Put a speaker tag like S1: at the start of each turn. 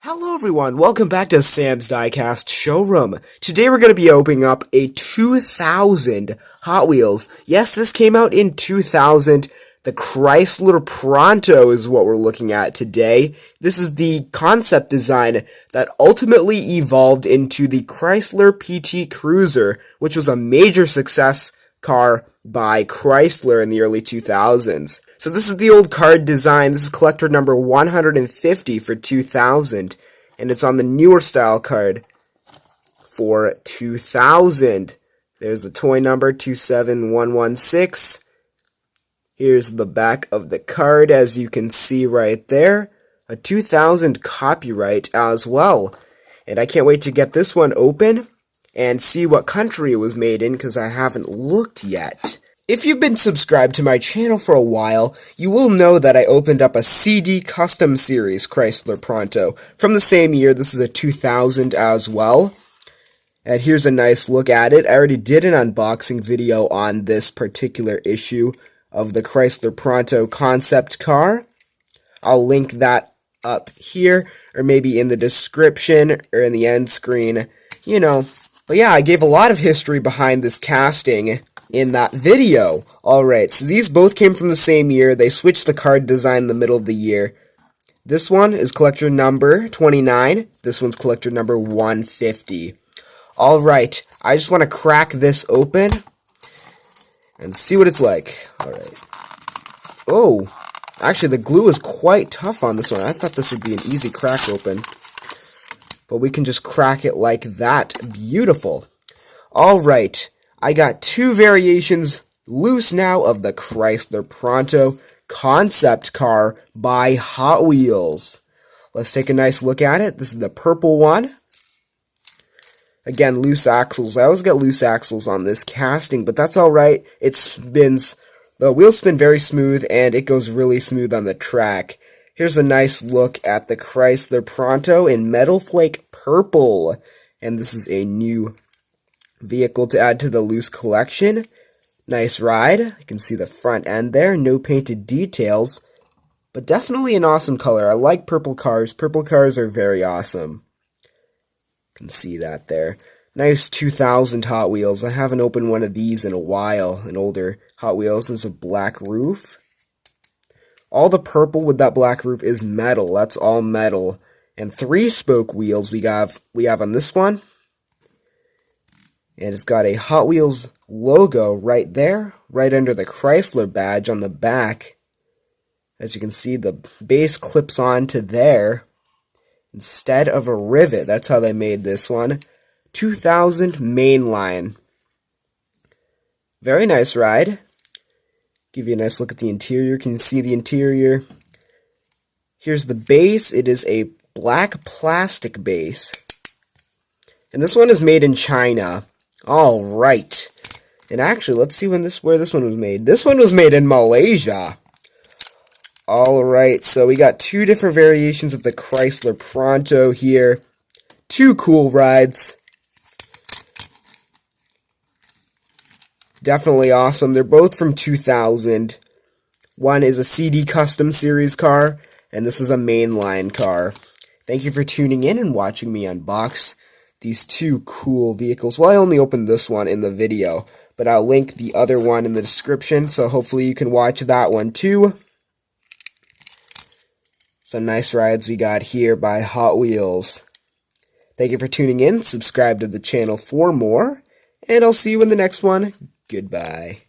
S1: Hello everyone, welcome back to Sam's Diecast Showroom. Today we're going to be opening up a 2000 Hot Wheels. Yes, this came out in 2000. The Chrysler Pronto is what we're looking at today. This is the concept design that ultimately evolved into the Chrysler PT Cruiser, which was a major success car by Chrysler in the early 2000s. So this is the old card design. This is collector number 150 for 2000, and it's on the newer style card for 2000. There's the toy number 27116. Here's the back of the card, as you can see right there. A 2000 copyright as well. And I can't wait to get this one open and see what country it was made in, because I haven't looked yet. If you've been subscribed to my channel for a while, you will know that I opened up a CD Custom Series Chrysler Pronto from the same year. This is a 2000 as well. And here's a nice look at it. I already did an unboxing video on this particular issue of the Chrysler Pronto concept car. I'll link that up here, or maybe in the description, or in the end screen, you know. But yeah, I gave a lot of history behind this casting in that video. Alright, so these both came from the same year. They switched the card design in the middle of the year. This one is collector number 29. This one's collector number 150. Alright, I just want to crack this open and see what it's like. Alright. Oh, actually the glue is quite tough on this one. I thought this would be an easy crack open. But we can just crack it like that. Beautiful. Alright. I got two variations loose now of the Chrysler Pronto concept car by Hot Wheels. Let's take a nice look at it. This is the purple one. Again, loose axles. I always get loose axles on this casting, but that's alright. It spins, the wheels spin very smooth, and it goes really smooth on the track. Here's a nice look at the Chrysler Pronto in Metal Flake Purple. And this is a new vehicle to add to the loose collection. Nice ride. You can see the front end there. No painted details, but definitely an awesome color. I like purple cars. Purple cars are very awesome. You can see that there. Nice 2000 Hot Wheels. I haven't opened one of these in a while. An older Hot Wheels. It's a black roof. All the purple with that black roof is metal. That's all metal. And 3-spoke wheels we have on this one. And it's got a Hot Wheels logo right there, right under the Chrysler badge on the back. As you can see, the base clips on to there instead of a rivet. That's how they made this one. 2000 Mainline. Very nice ride. Give you a nice look at the interior. Can you see the interior? Here's the base. It is a black plastic base. And this one is made in China. Alright. And actually, let's see where this one was made. This one was made in Malaysia. Alright, so we got two different variations of the Chrysler Pronto here. Two cool rides. Definitely awesome. They're both from 2000. One is a CD Custom Series car, and this is a Mainline car. Thank you for tuning in and watching me unbox these two cool vehicles. Well, I only opened this one in the video, but I'll link the other one in the description, so hopefully you can watch that one too. Some nice rides we got here by Hot Wheels. Thank you for tuning in. Subscribe to the channel for more, and I'll see you in the next one. Goodbye.